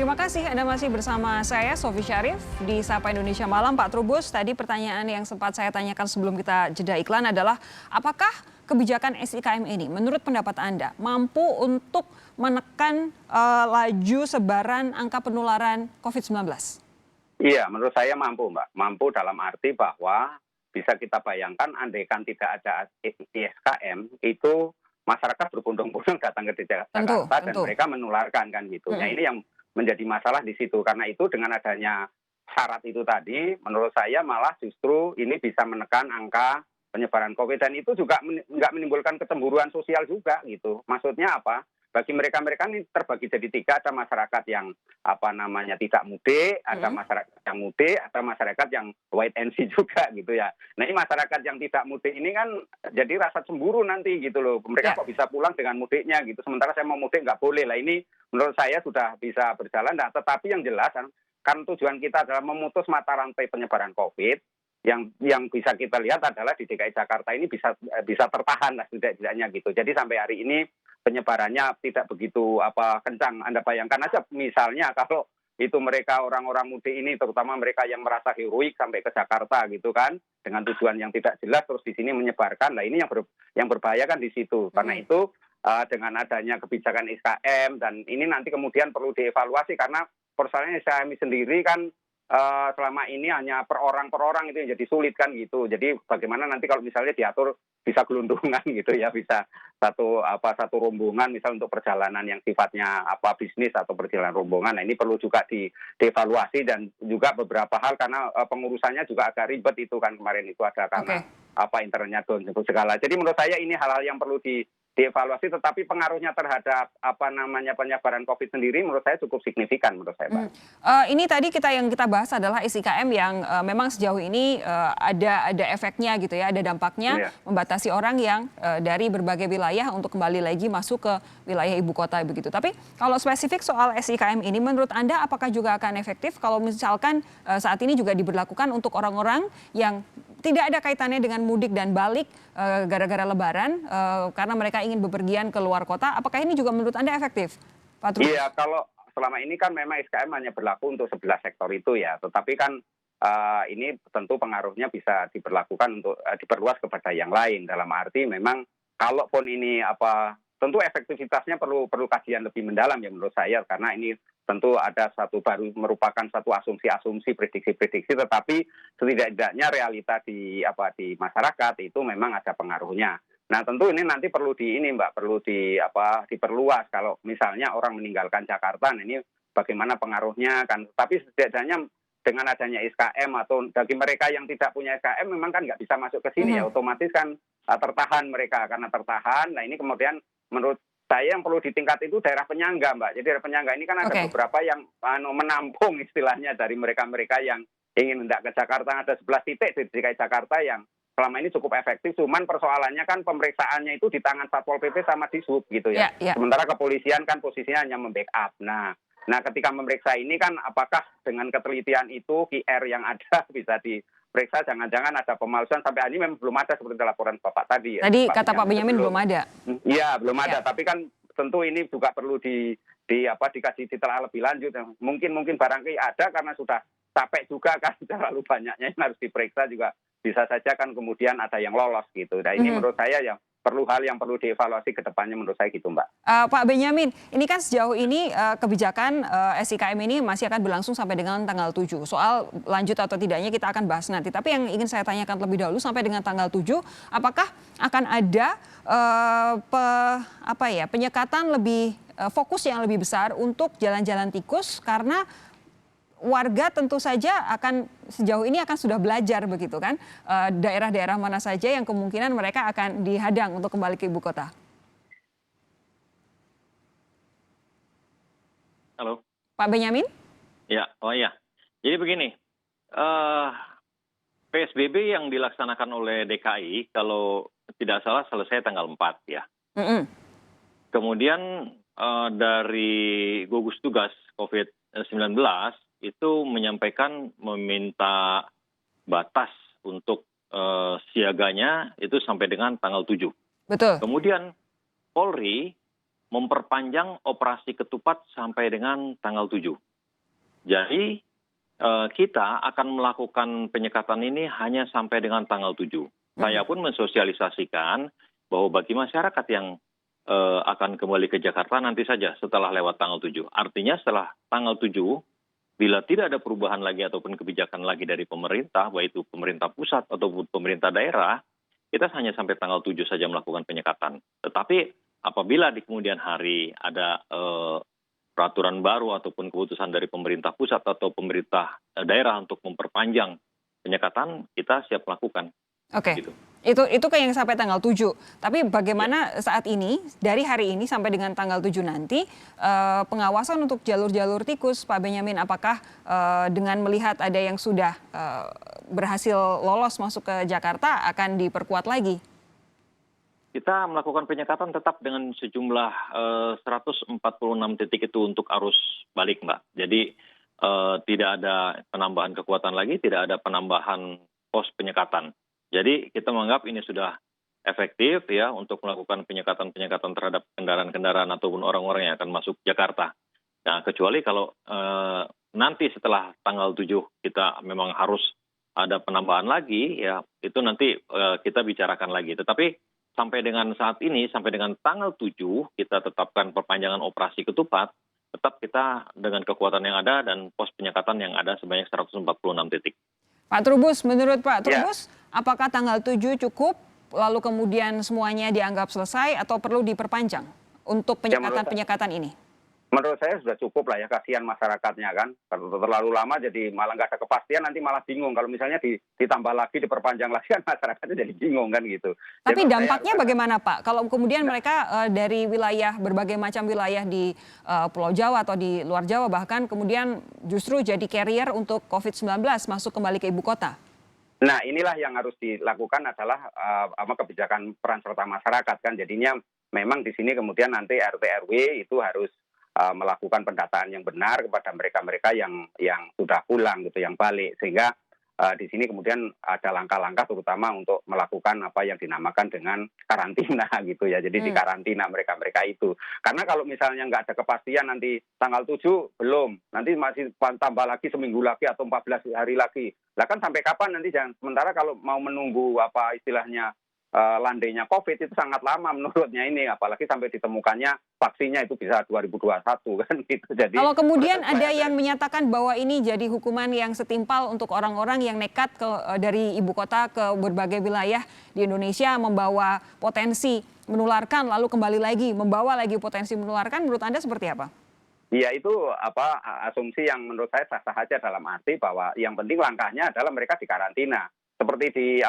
Terima kasih Anda masih bersama saya, Sofi Syarif, di Sapa Indonesia Malam. Pak Trubus, tadi pertanyaan yang sempat saya tanyakan sebelum kita jeda iklan adalah apakah kebijakan SIKM ini menurut pendapat Anda mampu untuk menekan laju sebaran angka penularan COVID-19? Iya, menurut saya mampu, Mbak. Mampu dalam arti bahwa bisa kita bayangkan andaikan tidak ada ISKM, itu masyarakat berbondong-bondong datang ke Tentu, Jakarta dan tentu. mereka menularkan kan gitu. Nah, ini yang menjadi masalah di situ. Karena itu dengan adanya syarat itu tadi, menurut saya malah justru ini bisa menekan angka penyebaran COVID. Dan itu juga nggak menimbulkan kecemburuan sosial juga gitu. Maksudnya apa? Bagi mereka-mereka ini terbagi jadi tiga, ada masyarakat yang tidak mudik, ada masyarakat yang mudik, ada masyarakat yang wait and see juga gitu ya. Nah ini masyarakat yang tidak mudik ini kan jadi rasa cemburu nanti gitu loh. Mereka kok bisa pulang dengan mudiknya gitu, sementara saya mau mudik nggak boleh. Lah ini menurut saya sudah bisa berjalan, nah, tetapi yang jelas kan tujuan kita adalah memutus mata rantai penyebaran COVID. Yang bisa kita lihat adalah di DKI Jakarta ini bisa tertahan lah setidaknya gitu. Jadi sampai hari ini penyebarannya tidak begitu kencang. Anda bayangkan aja misalnya kalau itu mereka orang-orang mudik ini, terutama mereka yang merasa heroik sampai ke Jakarta gitu kan, dengan tujuan yang tidak jelas terus di sini menyebarkan. Nah ini yang berbahaya kan di situ. Karena itu dengan adanya kebijakan SKM dan ini nanti kemudian perlu dievaluasi karena persoalannya SKM sendiri kan selama ini hanya per orang itu yang jadi sulit kan gitu. Jadi bagaimana nanti kalau misalnya diatur bisa gelundungan gitu ya, bisa satu rombongan misal untuk perjalanan yang sifatnya bisnis atau perjalanan rombongan. Nah ini perlu juga dievaluasi dan juga beberapa hal karena pengurusannya juga agak ribet itu kan kemarin itu ada karena internetnya down segala. Jadi menurut saya ini hal-hal yang perlu dievaluasi, tetapi pengaruhnya terhadap penyebaran COVID sendiri menurut saya cukup signifikan menurut saya, Pak. Ini tadi yang kita bahas adalah SIKM yang memang sejauh ini ada efeknya gitu ya, ada dampaknya membatasi orang yang dari berbagai wilayah untuk kembali lagi masuk ke wilayah ibu kota begitu. Tapi kalau spesifik soal SIKM ini, menurut Anda apakah juga akan efektif kalau misalkan saat ini juga diberlakukan untuk orang-orang yang tidak ada kaitannya dengan mudik dan balik gara-gara Lebaran karena mereka ingin bepergian ke luar kota, apakah ini juga menurut Anda efektif, Pak Trubus? Iya, kalau selama ini kan memang SKM hanya berlaku untuk 11 sektor itu ya, tetapi kan ini tentu pengaruhnya bisa diberlakukan untuk diperluas kepada yang lain. Dalam arti memang kalaupun ini tentu efektivitasnya perlu kajian lebih mendalam ya menurut saya, karena ini tentu ada baru merupakan satu asumsi-asumsi, prediksi-prediksi, tetapi setidaknya realita di masyarakat itu memang ada pengaruhnya. Nah tentu ini nanti perlu diperluas kalau misalnya orang meninggalkan Jakarta, nah ini bagaimana pengaruhnya kan. Tapi setidaknya dengan adanya SKM atau bagi mereka yang tidak punya SKM memang kan nggak bisa masuk ke sini ya, otomatis kan tertahan mereka, karena tertahan. Nah ini kemudian menurut saya yang perlu ditingkat itu daerah penyangga, Mbak. Jadi daerah penyangga ini kan ada beberapa yang menampung istilahnya dari mereka-mereka yang ingin hendak ke Jakarta. Ada 11 titik di DKI Jakarta yang selama ini cukup efektif, cuman persoalannya kan pemeriksaannya itu di tangan Satpol PP sama Dishub gitu ya. Sementara kepolisian kan posisinya hanya membackup. Nah ketika memeriksa ini kan apakah dengan ketelitian itu QR yang ada bisa diperiksa, jangan-jangan ada pemalsuan. Sampai hari ini memang belum ada seperti laporan Bapak tadi. Tadi kata Pak Benyamin belum ada. Iya, belum ada. Tapi kan tentu ini juga perlu dikaji ditelah lebih lanjut. Mungkin barangkali ada karena sudah capek juga kan, terlalu banyaknya yang harus diperiksa juga bisa saja kan kemudian ada yang lolos gitu. Nah ini menurut saya yang hal yang perlu dievaluasi ke depannya menurut saya gitu, Mbak. Pak Benyamin, ini kan sejauh ini kebijakan SIKM ini masih akan berlangsung sampai dengan tanggal 7. Soal lanjut atau tidaknya kita akan bahas nanti. Tapi yang ingin saya tanyakan terlebih dahulu sampai dengan tanggal 7, apakah akan ada penyekatan lebih fokus yang lebih besar untuk jalan-jalan tikus karena warga tentu saja sejauh ini akan sudah belajar begitu kan, daerah-daerah mana saja yang kemungkinan mereka akan dihadang untuk kembali ke ibu kota. Halo. Pak Benyamin? Ya, jadi begini, PSBB yang dilaksanakan oleh DKI kalau tidak salah selesai tanggal 4 ya. Kemudian dari gugus tugas COVID-19 itu menyampaikan meminta batas untuk siaganya itu sampai dengan tanggal 7. Betul. Kemudian Polri memperpanjang operasi ketupat sampai dengan tanggal 7. Jadi kita akan melakukan penyekatan ini hanya sampai dengan tanggal 7. Saya pun mensosialisasikan bahwa bagi masyarakat yang akan kembali ke Jakarta nanti saja setelah lewat tanggal 7. Artinya setelah tanggal 7, bila tidak ada perubahan lagi ataupun kebijakan lagi dari pemerintah, baik itu pemerintah pusat ataupun pemerintah daerah, kita hanya sampai tanggal 7 saja melakukan penyekatan. Tetapi apabila di kemudian hari ada peraturan baru ataupun keputusan dari pemerintah pusat atau pemerintah daerah untuk memperpanjang penyekatan, kita siap melakukan. Oke. Gitu. Itu kayak yang sampai tanggal 7. Tapi bagaimana saat ini, dari hari ini sampai dengan tanggal 7 nanti, pengawasan untuk jalur-jalur tikus, Pak Benyamin, apakah dengan melihat ada yang sudah berhasil lolos masuk ke Jakarta akan diperkuat lagi? Kita melakukan penyekatan tetap dengan sejumlah 146 titik itu untuk arus balik, Mbak. Jadi tidak ada penambahan kekuatan lagi, tidak ada penambahan pos penyekatan. Jadi kita menganggap ini sudah efektif ya untuk melakukan penyekatan-penyekatan terhadap kendaraan-kendaraan ataupun orang-orang yang akan masuk Jakarta. Nah, kecuali kalau nanti setelah tanggal 7 kita memang harus ada penambahan lagi, ya itu nanti kita bicarakan lagi. Tetapi sampai dengan saat ini, sampai dengan tanggal 7, kita tetapkan perpanjangan operasi ketupat, tetap kita dengan kekuatan yang ada dan pos penyekatan yang ada sebanyak 146 titik. Pak Trubus, menurut Pak Trubus, apakah tanggal 7 cukup, lalu kemudian semuanya dianggap selesai atau perlu diperpanjang untuk penyekatan-penyekatan ini? Menurut saya sudah cukup lah ya, kasihan masyarakatnya kan. Kalau terlalu lama jadi malah nggak ada kepastian, nanti malah bingung. Kalau misalnya ditambah lagi, diperpanjang lagi kan masyarakatnya jadi bingung kan gitu. Tapi dampaknya bagaimana Pak? Kalau kemudian mereka dari wilayah, berbagai macam wilayah di Pulau Jawa atau di luar Jawa bahkan kemudian justru jadi carrier untuk COVID-19 masuk kembali ke ibu kota? Nah inilah yang harus dilakukan adalah kebijakan peran serta masyarakat kan. Jadinya memang di sini kemudian nanti RT RW itu harus melakukan pendataan yang benar kepada mereka-mereka yang sudah pulang gitu, yang balik, sehingga di sini kemudian ada langkah-langkah terutama untuk melakukan apa yang dinamakan dengan karantina gitu ya. Jadi di karantina mereka-mereka itu. Karena kalau misalnya nggak ada kepastian nanti tanggal 7 belum, nanti masih tambah lagi seminggu lagi atau 14 hari lagi. Lah kan sampai kapan nanti, jangan sementara kalau mau menunggu apa istilahnya landainya COVID itu sangat lama menurutnya ini, apalagi sampai ditemukannya vaksinnya itu bisa 2021 kan gitu. Jadi kalau kemudian ada yang menyatakan bahwa ini jadi hukuman yang setimpal untuk orang-orang yang nekat dari ibu kota ke berbagai wilayah di Indonesia membawa potensi menularkan lalu kembali lagi membawa lagi potensi menularkan, menurut Anda seperti apa? Ya itu asumsi yang menurut saya sah-sah saja, dalam arti bahwa yang penting langkahnya adalah mereka dikarantina. Seperti di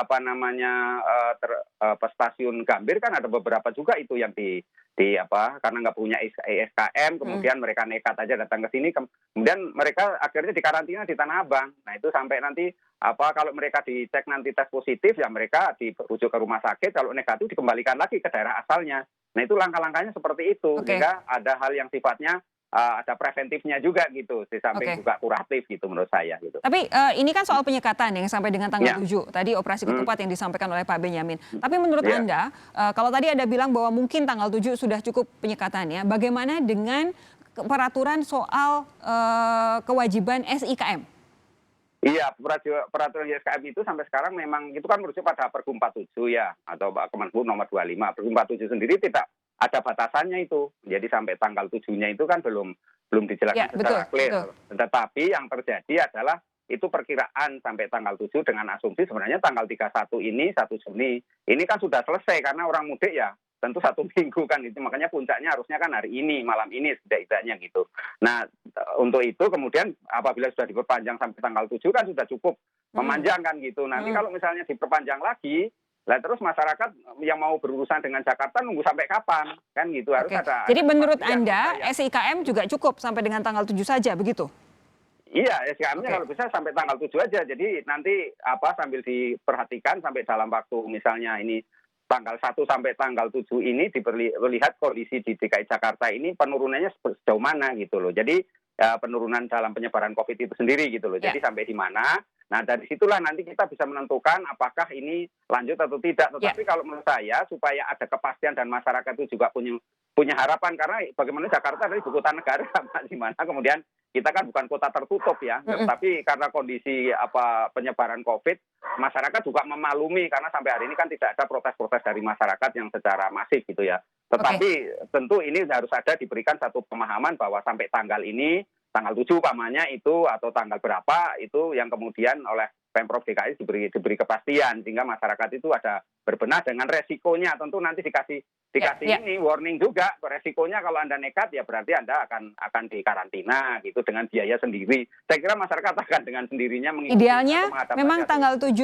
stasiun Gambir kan ada beberapa juga itu yang karena nggak punya SKM, kemudian mereka nekat aja datang ke sini, kemudian mereka akhirnya dikarantina di Tanah Abang. Nah itu sampai nanti kalau mereka dicek nanti tes positif ya mereka dirujuk ke rumah sakit, kalau negatif dikembalikan lagi ke daerah asalnya. Nah itu langkah-langkahnya seperti itu, sehingga ada hal yang sifatnya ada preventifnya juga gitu, di samping juga kuratif gitu menurut saya gitu. Tapi ini kan soal penyekatan yang sampai dengan tanggal 7, tadi operasi ketupat yang disampaikan oleh Pak Benyamin. Tapi menurut Anda, kalau tadi Anda bilang bahwa mungkin tanggal 7 sudah cukup penyekatannya, bagaimana dengan peraturan soal kewajiban SIKM? Iya, peraturan SIKM itu sampai sekarang memang itu kan merujuk pada Pergub 47 ya, atau Kemenhub nomor 25. Pergub 47 sendiri tidak ada batasannya itu. Jadi sampai tanggal 7-nya itu kan belum dijelaskan secara clear. Tetapi yang terjadi adalah itu perkiraan sampai tanggal 7 dengan asumsi sebenarnya tanggal 31 ini, 1 Juni, ini kan sudah selesai karena orang mudik ya tentu 1 minggu kan itu. Makanya puncaknya harusnya kan hari ini, malam ini setidaknya gitu. Nah, untuk itu kemudian apabila sudah diperpanjang sampai tanggal 7 kan sudah cukup memanjangkan gitu. Nanti kalau misalnya diperpanjang lagi, lah terus masyarakat yang mau berurusan dengan Jakarta nunggu sampai kapan kan gitu, harus ada. Jadi menurut Anda SIKM juga cukup sampai dengan tanggal 7 saja begitu? Iya, SIKM-nya kalau bisa sampai tanggal 7 aja. Jadi nanti sambil diperhatikan sampai dalam waktu misalnya ini tanggal 1 sampai tanggal 7 ini dilihat kondisi di DKI Jakarta ini penurunannya sejauh mana gitu loh. Jadi penurunan dalam penyebaran COVID itu sendiri gitu loh. Jadi sampai di mana? Nah dari situlah nanti kita bisa menentukan apakah ini lanjut atau tidak. Tetapi kalau menurut saya supaya ada kepastian dan masyarakat itu juga punya harapan, karena bagaimana Jakarta dari ibu kota negara, di mana kemudian kita kan bukan kota tertutup ya, tapi karena kondisi penyebaran COVID, masyarakat juga memaklumi karena sampai hari ini kan tidak ada protes-protes dari masyarakat yang secara masif gitu ya. Tetapi tentu ini harus ada diberikan satu pemahaman bahwa sampai tanggal ini, tanggal 7 umpamanya itu atau tanggal berapa itu yang kemudian oleh Pemprov DKI diberi kepastian sehingga masyarakat itu ada berbenah dengan resikonya. Tentu nanti dikasih ini warning juga, resikonya kalau Anda nekat ya berarti Anda akan dikarantina gitu dengan biaya sendiri. Saya kira masyarakat akan dengan sendirinya mengikuti. Idealnya memang tanggal 7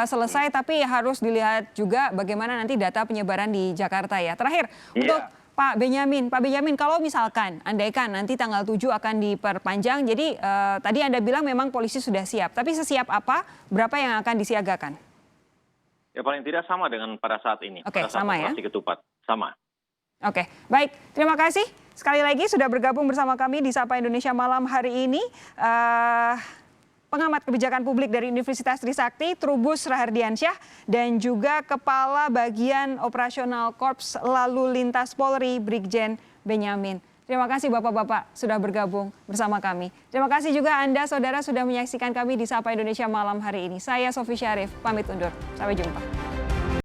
selesai, tapi harus dilihat juga bagaimana nanti data penyebaran di Jakarta ya. Terakhir untuk Pak Benyamin, kalau misalkan andaikan nanti tanggal 7 akan diperpanjang, jadi tadi Anda bilang memang polisi sudah siap, tapi sesiap apa, berapa yang akan disiagakan? Ya paling tidak sama dengan pada saat ini. Oke, pada saat sama ya? operasi ketupat, sama. Oke, baik. Terima kasih sekali lagi sudah bergabung bersama kami di Sapa Indonesia Malam hari ini. Pengamat kebijakan publik dari Universitas Trisakti, Trubus Rahardiansyah, dan juga Kepala Bagian Operasional Korps Lalu Lintas Polri, Brigjen Benyamin. Terima kasih Bapak-Bapak sudah bergabung bersama kami. Terima kasih juga Anda, saudara, sudah menyaksikan kami di Sapa Indonesia Malam hari ini. Saya Sofi Syarif, pamit undur. Sampai jumpa.